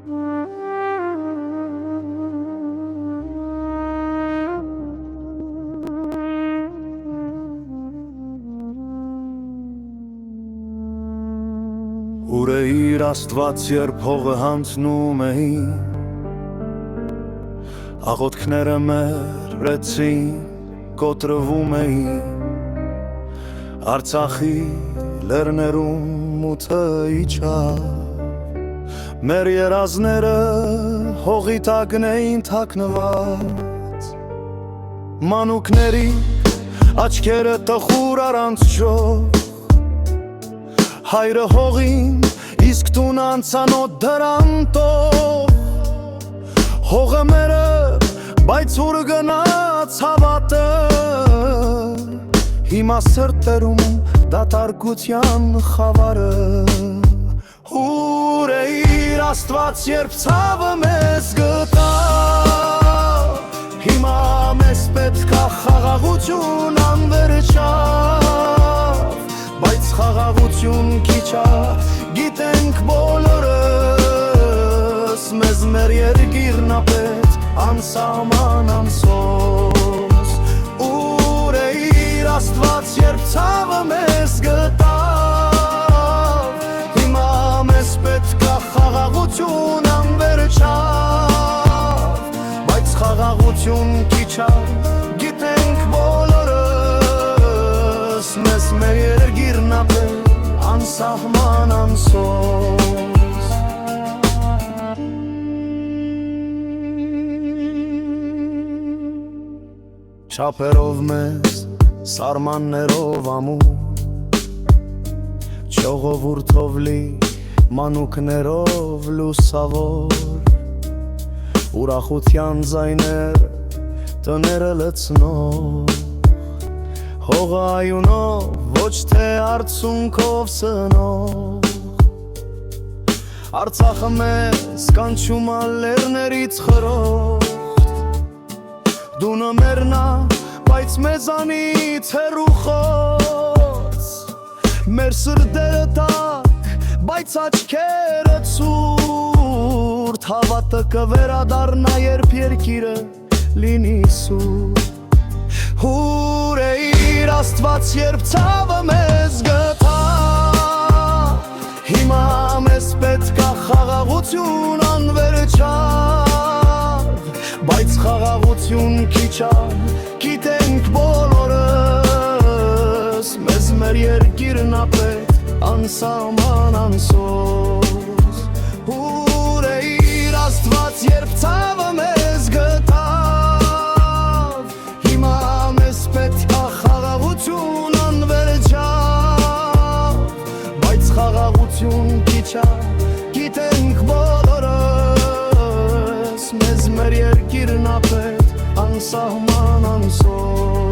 Ուր է իր Աստված, երբ հողը հանձնում էին, աղոթքները մեռեցին, կոտրվում էին, Արցախի լեռներում մութը իջավ, մեր երազները հողի տակն էին թաքնված, մանուկների աչքերը տխուր առանց ջող, հայրը հողին, իսկ տուն անցանոտ դրանտող, հողը մերը, բայց ուր գնաց հավատը, հիմա սրտերում դատարկության խավարը, ուր է իր Աստված, երբ ցավը մեզ գտավ, հիմա մեզ պետք է խաղաղություն անվերջավ, բայց խաղաղություն քիչ է, գիտենք բոլորս, մեզ մեր երկիրն է պետք անսահման անսոս, ուր է իր Աստված, երբ ցավը մեզ գտավ, հիմա մեզ պետք է խաղաղություն անվերջավ, բայց խաղաղություն քիչ է, գիտենք բոլորս, մեզ մեր երկիրն է պետք անսահման անսոս, չափերով մեզ սարմաններով ամուր, ժողովուրդով լի մանուկներով լուսավոր, ուրախության ձայներ տները լցնող, հողը այունով ոչ թե արցունքով սնող, Արցախը մեզ կանչում է լեռներից խրոխտ, դունը մերն է, բայց մեզանից հեռու խոց, մեր սրտերը տաք, բայց աչքերը ցուրտ, հավատը կվերադառնա, երբ երկիրը լինի սուրբ, ուր է իր Աստված, երբ ցավը մեզ գտավ, հիմա մեզ պետք է խաղաղություն անվերջավ, բայց խաղաղություն քիչ է, գիտենք բոլորս, մեզ մեր երկիրն է պետք անսահման անսոս, ուր է իր Աստված, երբ ցավը մեզ գտավ, հիմա մեզ պետք է խաղաղություն անվերջավ, բայց խաղաղություն քիչ է, գիտենք բոլորս, մեզ մեր երկիրն է պետք անսահման անսոս,